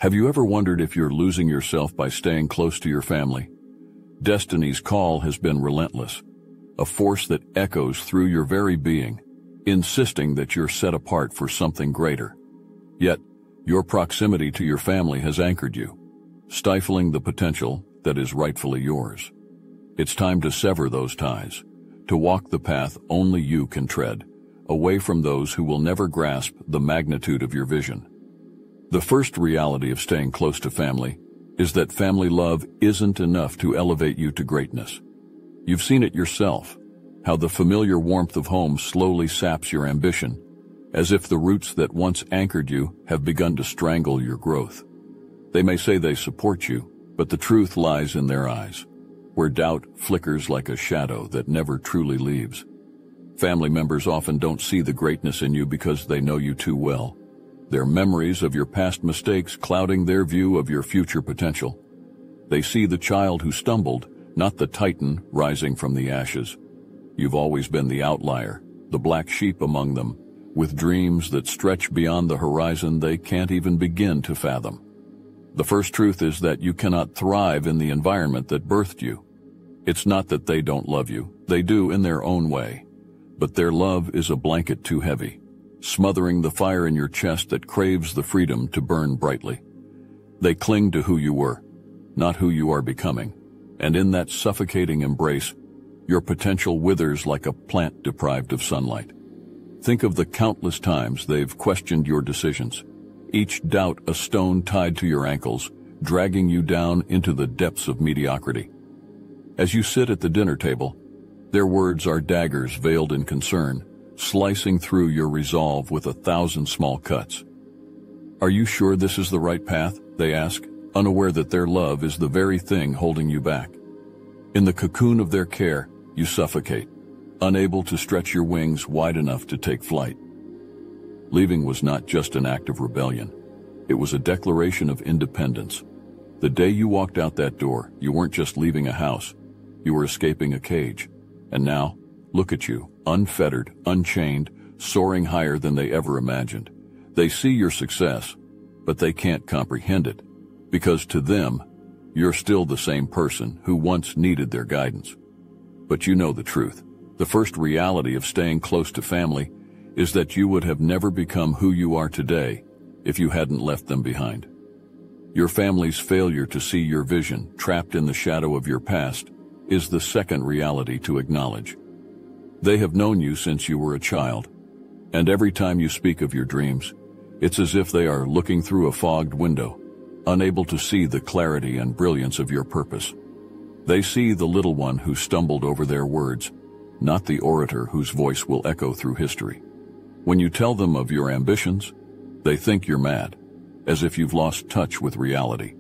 Have you ever wondered if you're losing yourself by staying close to your family? Destiny's call has been relentless, a force that echoes through your very being, insisting that you're set apart for something greater. Yet, your proximity to your family has anchored you, stifling the potential that is rightfully yours. It's time to sever those ties, to walk the path only you can tread, away from those who will never grasp the magnitude of your vision. The first reality of staying close to family is that family love isn't enough to elevate you to greatness. You've seen it yourself, how the familiar warmth of home slowly saps your ambition, as if the roots that once anchored you have begun to strangle your growth. They may say they support you, but the truth lies in their eyes, where doubt flickers like a shadow that never truly leaves. Family members often don't see the greatness in you because they know you too well. Their memories of your past mistakes clouding their view of your future potential. They see the child who stumbled, not the titan rising from the ashes. You've always been the outlier, the black sheep among them, with dreams that stretch beyond the horizon they can't even begin to fathom. The first truth is that you cannot thrive in the environment that birthed you. It's not that they don't love you, they do in their own way. But their love is a blanket too heavy, smothering the fire in your chest that craves the freedom to burn brightly. They cling to who you were, not who you are becoming, and in that suffocating embrace, your potential withers like a plant deprived of sunlight. Think of the countless times they've questioned your decisions, each doubt a stone tied to your ankles, dragging you down into the depths of mediocrity. As you sit at the dinner table, their words are daggers veiled in concern, slicing through your resolve with 1,000 small cuts. Are you sure this is the right path? They ask, unaware that their love is the very thing holding you back. In the cocoon of their care, you suffocate, unable to stretch your wings wide enough to take flight. Leaving was not just an act of rebellion. It was a declaration of independence. The day you walked out that door, you weren't just leaving a house. You were escaping a cage. And now, look at you, unfettered, unchained, soaring higher than they ever imagined. They see your success, but they can't comprehend it, because to them, you're still the same person who once needed their guidance. But you know the truth. The first reality of staying close to family is that you would have never become who you are today if you hadn't left them behind. Your family's failure to see your vision trapped in the shadow of your past is the second reality to acknowledge. They have known you since you were a child, and every time you speak of your dreams, it's as if they are looking through a fogged window, unable to see the clarity and brilliance of your purpose. They see the little one who stumbled over their words, not the orator whose voice will echo through history. When you tell them of your ambitions, they think you're mad, as if you've lost touch with reality.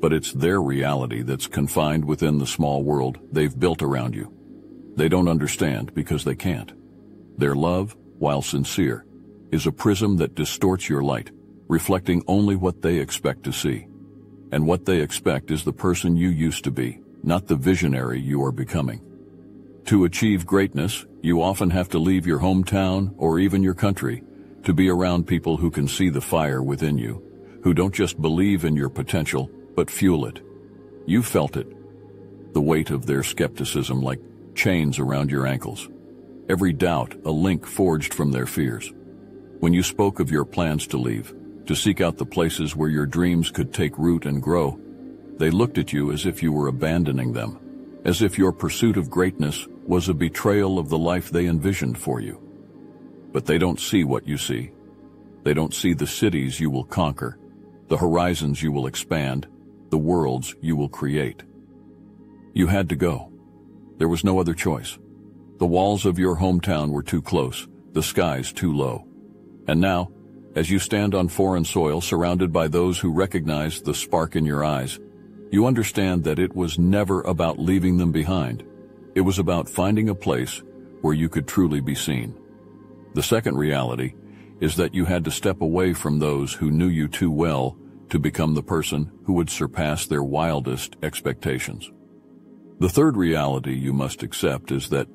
But it's their reality that's confined within the small world they've built around you. They don't understand because they can't. Their love, while sincere, is a prism that distorts your light, reflecting only what they expect to see. And what they expect is the person you used to be, not the visionary you are becoming. To achieve greatness, you often have to leave your hometown or even your country to be around people who can see the fire within you, who don't just believe in your potential, but fuel it. You felt it, the weight of their skepticism like chains around your ankles. Every doubt a link forged from their fears. When you spoke of your plans to leave, to seek out the places where your dreams could take root and grow, they looked at you as if you were abandoning them, as if your pursuit of greatness was a betrayal of the life they envisioned for you. But they don't see what you see. They don't see the cities you will conquer, the horizons you will expand, the worlds you will create. You had to go. There was no other choice. The walls of your hometown were too close, the skies too low. And now, as you stand on foreign soil surrounded by those who recognize the spark in your eyes, you understand that it was never about leaving them behind. It was about finding a place where you could truly be seen. The second reality is that you had to step away from those who knew you too well to become the person who would surpass their wildest expectations. The third reality you must accept is that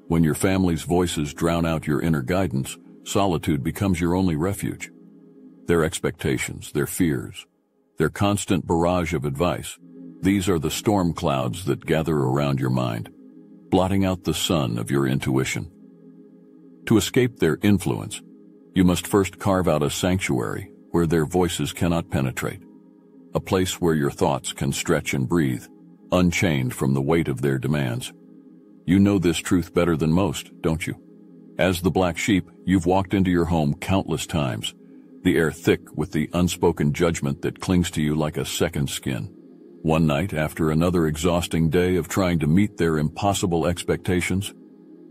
when your family's voices drown out your inner guidance, solitude becomes your only refuge. Their expectations, their fears, their constant barrage of advice. These are the storm clouds that gather around your mind, blotting out the sun of your intuition. To escape their influence, you must first carve out a sanctuary where their voices cannot penetrate, a place where your thoughts can stretch and breathe, unchained from the weight of their demands. You know this truth better than most, don't you? As the black sheep, you've walked into your home countless times, the air thick with the unspoken judgment that clings to you like a second skin. One night, after another exhausting day of trying to meet their impossible expectations,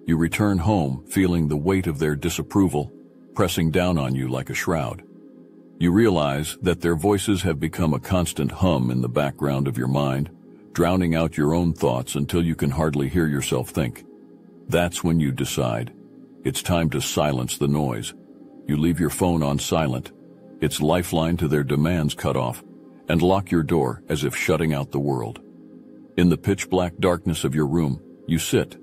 you return home feeling the weight of their disapproval pressing down on you like a shroud. You realize that their voices have become a constant hum in the background of your mind, drowning out your own thoughts until you can hardly hear yourself think. That's when you decide it's time to silence the noise. You leave your phone on silent, its lifeline to their demands cut off, and lock your door as if shutting out the world. In the pitch-black darkness of your room, you sit,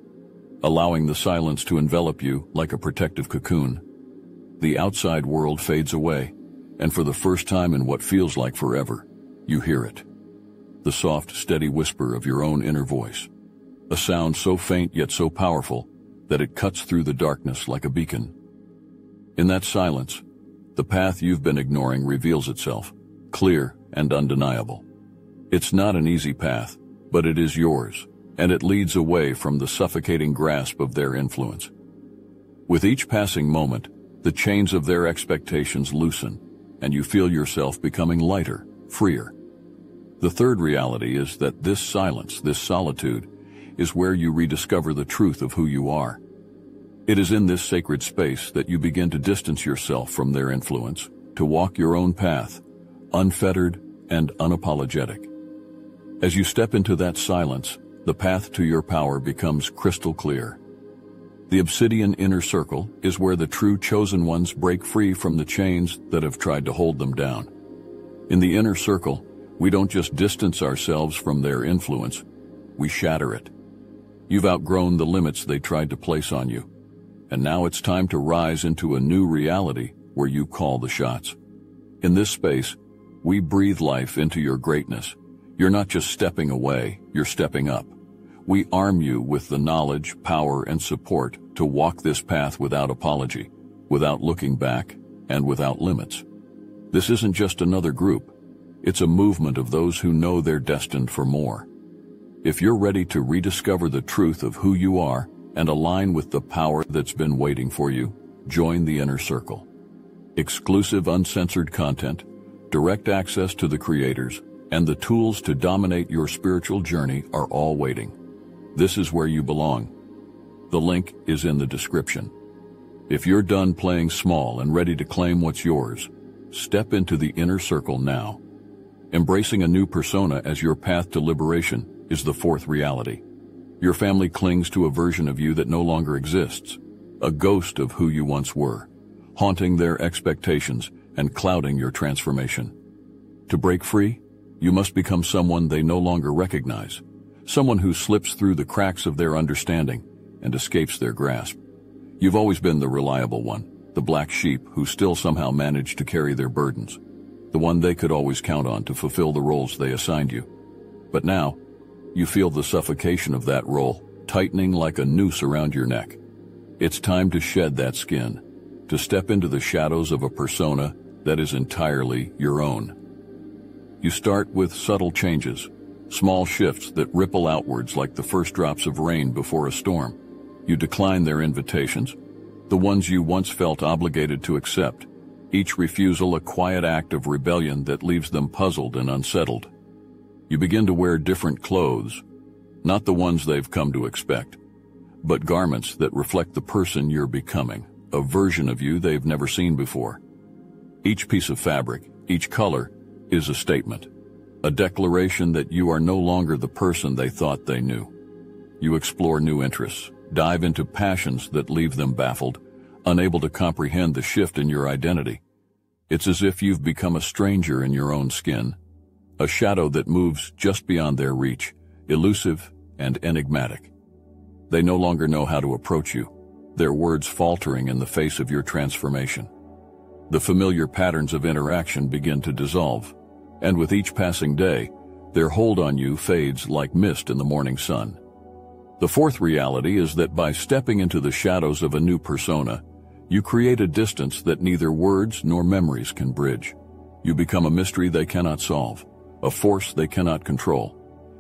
allowing the silence to envelop you like a protective cocoon. The outside world fades away, and for the first time in what feels like forever, you hear it. The soft, steady whisper of your own inner voice. A sound so faint yet so powerful that it cuts through the darkness like a beacon. In that silence, the path you've been ignoring reveals itself, clear and undeniable. It's not an easy path, but it is yours, and it leads away from the suffocating grasp of their influence. With each passing moment, the chains of their expectations loosen, and you feel yourself becoming lighter, freer. The third reality is that this silence, this solitude, is where you rediscover the truth of who you are. It is in this sacred space that you begin to distance yourself from their influence, to walk your own path, unfettered and unapologetic. As you step into that silence, the path to your power becomes crystal clear. The Obsidian inner circle is where the true chosen ones break free from the chains that have tried to hold them down. In the inner circle, we don't just distance ourselves from their influence, we shatter it. You've outgrown the limits they tried to place on you, and now it's time to rise into a new reality where you call the shots. In this space, we breathe life into your greatness. You're not just stepping away, you're stepping up. We arm you with the knowledge, power, and support to walk this path without apology, without looking back, and without limits. This isn't just another group. It's a movement of those who know they're destined for more. If you're ready to rediscover the truth of who you are and align with the power that's been waiting for you, join the inner circle. Exclusive uncensored content, direct access to the creators, and the tools to dominate your spiritual journey are all waiting. This is where you belong. The link is in the description. If you're done playing small and ready to claim what's yours, step into the inner circle now. Embracing a new persona as your path to liberation is the fourth reality. Your family clings to a version of you that no longer exists, a ghost of who you once were, haunting their expectations and clouding your transformation. To break free, you must become someone they no longer recognize, someone who slips through the cracks of their understanding and escapes their grasp. You've always been the reliable one, the black sheep who still somehow managed to carry their burdens, the one they could always count on to fulfill the roles they assigned you. But now, you feel the suffocation of that role tightening like a noose around your neck. It's time to shed that skin, to step into the shadows of a persona that is entirely your own. You start with subtle changes, small shifts that ripple outwards like the first drops of rain before a storm. You decline their invitations, the ones you once felt obligated to accept, each refusal a quiet act of rebellion that leaves them puzzled and unsettled. You begin to wear different clothes, not the ones they've come to expect, but garments that reflect the person you're becoming, a version of you they've never seen before. Each piece of fabric, each color, is a statement, a declaration that you are no longer the person they thought they knew. You explore new interests, dive into passions that leave them baffled, unable to comprehend the shift in your identity. It's as if you've become a stranger in your own skin, a shadow that moves just beyond their reach, elusive and enigmatic. They no longer know how to approach you, their words faltering in the face of your transformation. The familiar patterns of interaction begin to dissolve. and with each passing day, their hold on you fades like mist in the morning sun. The fourth reality is that by stepping into the shadows of a new persona, you create a distance that neither words nor memories can bridge. You become a mystery they cannot solve, a force they cannot control.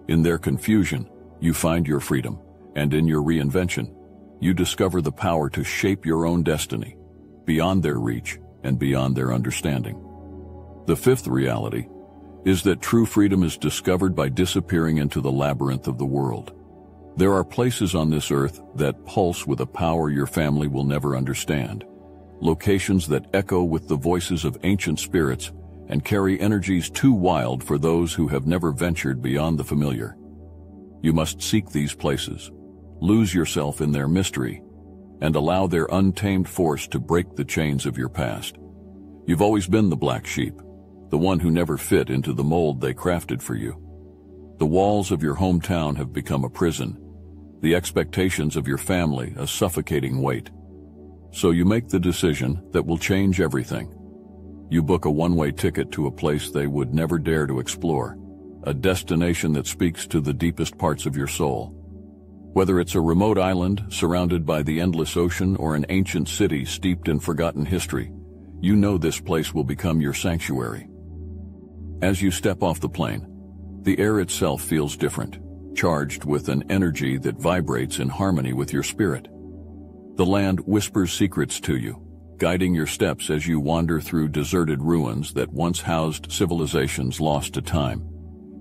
In their confusion, you find your freedom, and in your reinvention, you discover the power to shape your own destiny, beyond their reach and beyond their understanding. The fifth reality is that true freedom is discovered by disappearing into the labyrinth of the world. There are places on this earth that pulse with a power your family will never understand, locations that echo with the voices of ancient spirits and carry energies too wild for those who have never ventured beyond the familiar. You must seek these places, lose yourself in their mystery, and allow their untamed force to break the chains of your past. You've always been the black sheep, the one who never fit into the mold they crafted for you. The walls of your hometown have become a prison, the expectations of your family a suffocating weight. So you make the decision that will change everything. You book a one-way ticket to a place they would never dare to explore, a destination that speaks to the deepest parts of your soul. Whether it's a remote island surrounded by the endless ocean or an ancient city steeped in forgotten history, you know this place will become your sanctuary. As you step off the plane, the air itself feels different, charged with an energy that vibrates in harmony with your spirit. The land whispers secrets to you, guiding your steps as you wander through deserted ruins that once housed civilizations lost to time.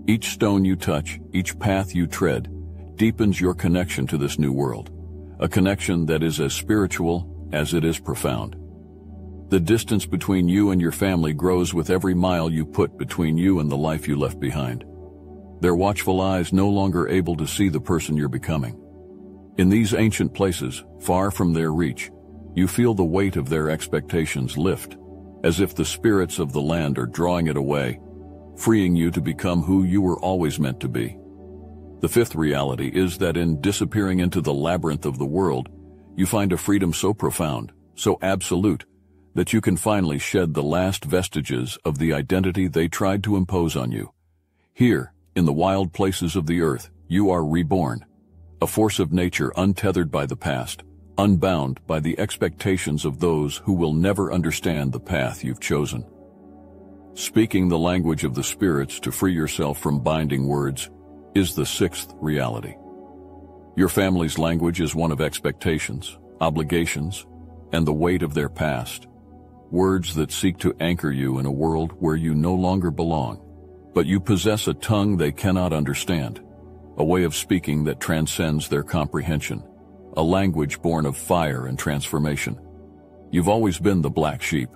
Each stone you touch, each path you tread, deepens your connection to this new world, a connection that is as spiritual as it is profound. The distance between you and your family grows with every mile you put between you and the life you left behind. Their watchful eyes no longer able to see the person you're becoming. In these ancient places, far from their reach, you feel the weight of their expectations lift, as if the spirits of the land are drawing it away, freeing you to become who you were always meant to be. The fifth reality is that in disappearing into the labyrinth of the world, you find a freedom so profound, so absolute, that you can finally shed the last vestiges of the identity they tried to impose on you. Here, in the wild places of the earth, you are reborn, a force of nature untethered by the past, unbound by the expectations of those who will never understand the path you've chosen. Speaking the language of the spirits to free yourself from binding words is the sixth reality. Your family's language is one of expectations, obligations, and the weight of their past. Words that seek to anchor you in a world where you no longer belong. But you possess a tongue they cannot understand, a way of speaking that transcends their comprehension, a language born of fire and transformation. You've always been the black sheep,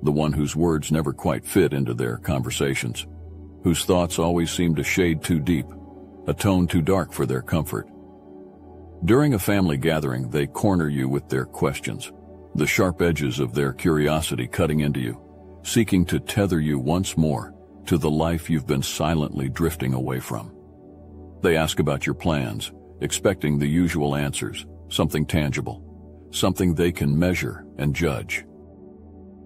the one whose words never quite fit into their conversations, whose thoughts always seem to shade too deep, a tone too dark for their comfort. During a family gathering, they corner you with their questions, the sharp edges of their curiosity cutting into you, seeking to tether you once more to the life you've been silently drifting away from. They ask about your plans, expecting the usual answers, something tangible, something they can measure and judge.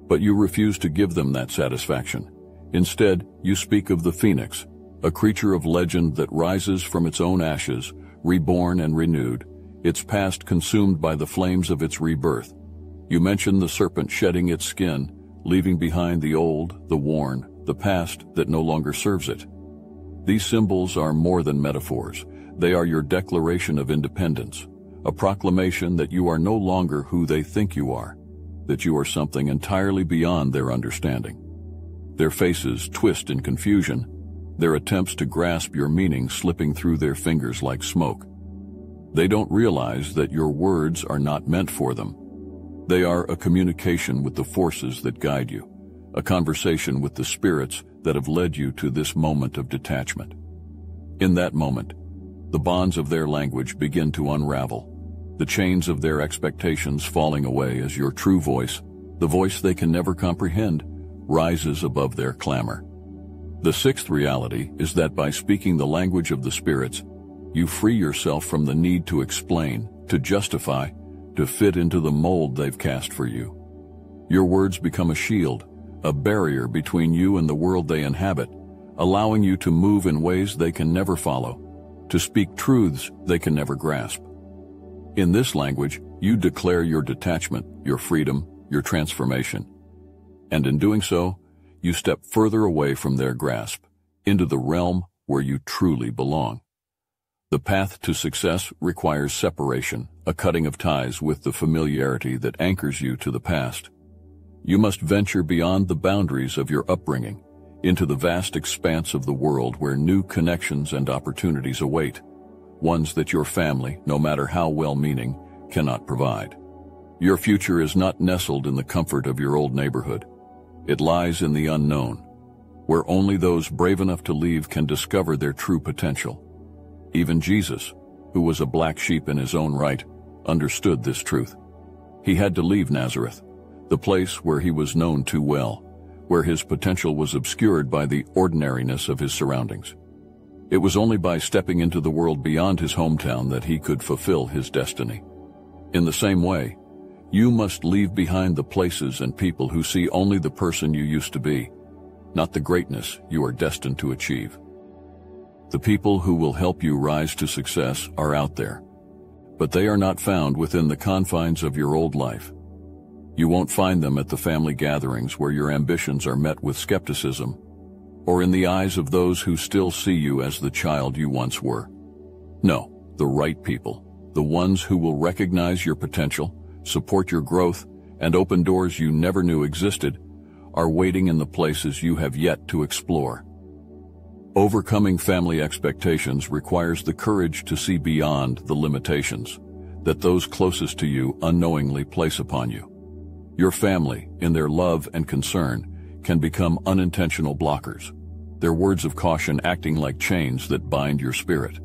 But you refuse to give them that satisfaction. Instead, you speak of the phoenix, a creature of legend that rises from its own ashes, reborn and renewed, its past consumed by the flames of its rebirth. You mention the serpent shedding its skin, leaving behind the old, the worn, the past that no longer serves it. These symbols are more than metaphors. They are your declaration of independence, a proclamation that you are no longer who they think you are, that you are something entirely beyond their understanding. Their faces twist in confusion, their attempts to grasp your meaning slipping through their fingers like smoke. They don't realize that your words are not meant for them. They are a communication with the forces that guide you, a conversation with the spirits that have led you to this moment of detachment. In that moment, the bonds of their language begin to unravel, the chains of their expectations falling away as your true voice, the voice they can never comprehend, rises above their clamor. The sixth reality is that by speaking the language of the spirits, you free yourself from the need to explain, to justify, to fit into the mold they've cast for you. Your words become a shield, a barrier between you and the world they inhabit, allowing you to move in ways they can never follow, to speak truths they can never grasp. In this language, you declare your detachment, your freedom, your transformation. And in doing so, you step further away from their grasp, into the realm where you truly belong. The path to success requires separation, a cutting of ties with the familiarity that anchors you to the past. You must venture beyond the boundaries of your upbringing, into the vast expanse of the world where new connections and opportunities await, ones that your family, no matter how well-meaning, cannot provide. Your future is not nestled in the comfort of your old neighborhood. It lies in the unknown, where only those brave enough to leave can discover their true potential. Even Jesus, who was a black sheep in his own right, understood this truth. He had to leave Nazareth, the place where he was known too well, where his potential was obscured by the ordinariness of his surroundings. It was only by stepping into the world beyond his hometown that he could fulfill his destiny. In the same way, you must leave behind the places and people who see only the person you used to be, not the greatness you are destined to achieve. The people who will help you rise to success are out there, but they are not found within the confines of your old life. You won't find them at the family gatherings where your ambitions are met with skepticism, or in the eyes of those who still see you as the child you once were. No, the right people, the ones who will recognize your potential, support your growth, and open doors you never knew existed, are waiting in the places you have yet to explore. Overcoming family expectations requires the courage to see beyond the limitations that those closest to you unknowingly place upon you. Your family, in their love and concern, can become unintentional blockers, their words of caution acting like chains that bind your spirit.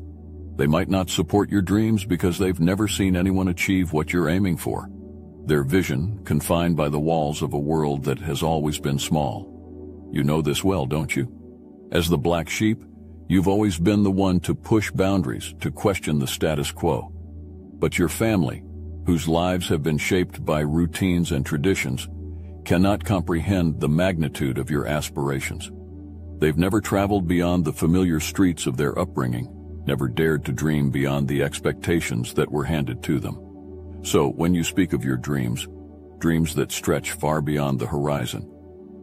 They might not support your dreams because they've never seen anyone achieve what you're aiming for, their vision confined by the walls of a world that has always been small. You know this well, don't you? As the black sheep, you've always been the one to push boundaries, to question the status quo. But your family, whose lives have been shaped by routines and traditions, cannot comprehend the magnitude of your aspirations. They've never traveled beyond the familiar streets of their upbringing, never dared to dream beyond the expectations that were handed to them. So when you speak of your dreams, dreams that stretch far beyond the horizon,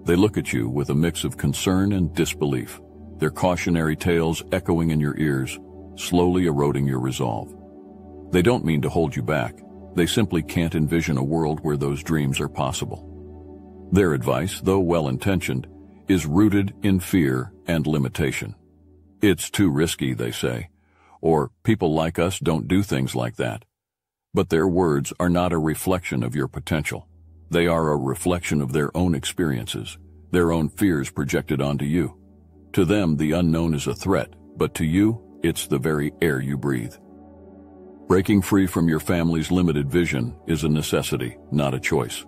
they look at you with a mix of concern and disbelief, their cautionary tales echoing in your ears, slowly eroding your resolve. They don't mean to hold you back. They simply can't envision a world where those dreams are possible. Their advice, though well-intentioned, is rooted in fear and limitation. It's too risky, they say, or people like us don't do things like that. But their words are not a reflection of your potential. They are a reflection of their own experiences, their own fears projected onto you. To them, the unknown is a threat, but to you, it's the very air you breathe. Breaking free from your family's limited vision is a necessity, not a choice.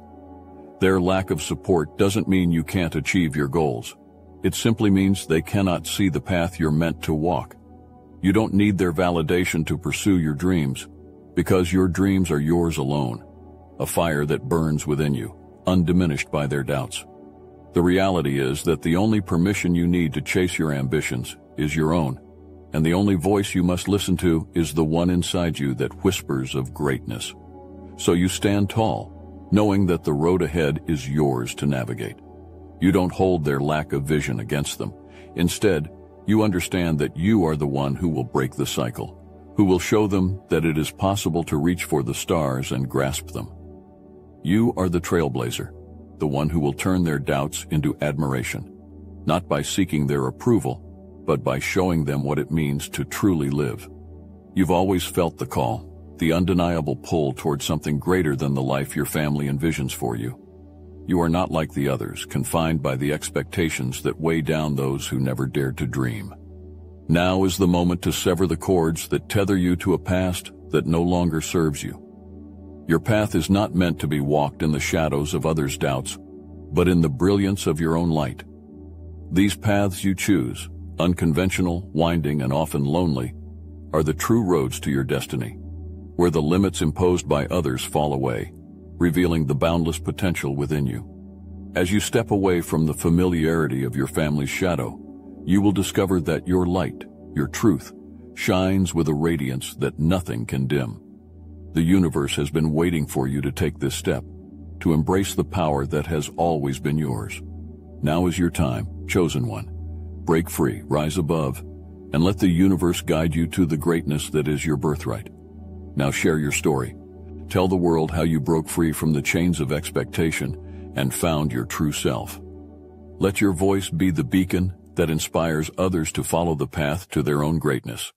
Their lack of support doesn't mean you can't achieve your goals. It simply means they cannot see the path you're meant to walk. You don't need their validation to pursue your dreams, because your dreams are yours alone, a fire that burns within you, undiminished by their doubts. The reality is that the only permission you need to chase your ambitions is your own, and the only voice you must listen to is the one inside you that whispers of greatness. So you stand tall, knowing that the road ahead is yours to navigate. You don't hold their lack of vision against them. Instead, you understand that you are the one who will break the cycle, who will show them that it is possible to reach for the stars and grasp them. You are the trailblazer, the one who will turn their doubts into admiration, not by seeking their approval, but by showing them what it means to truly live. You've always felt the call, the undeniable pull towards something greater than the life your family envisions for you. You are not like the others, confined by the expectations that weigh down those who never dared to dream. Now is the moment to sever the cords that tether you to a past that no longer serves you. Your path is not meant to be walked in the shadows of others' doubts, but in the brilliance of your own light. These paths you choose, unconventional, winding, and often lonely, are the true roads to your destiny, where the limits imposed by others fall away, revealing the boundless potential within you. As you step away from the familiarity of your family's shadow, You will discover that your light, your truth, shines with a radiance that nothing can dim. The universe has been waiting for you to take this step, to embrace the power that has always been yours. Now is your time, chosen one. Break free, rise above, and let the universe guide you to the greatness that is your birthright. Now share your story. Tell the world how you broke free from the chains of expectation and found your true self. Let your voice be the beacon that inspires others to follow the path to their own greatness.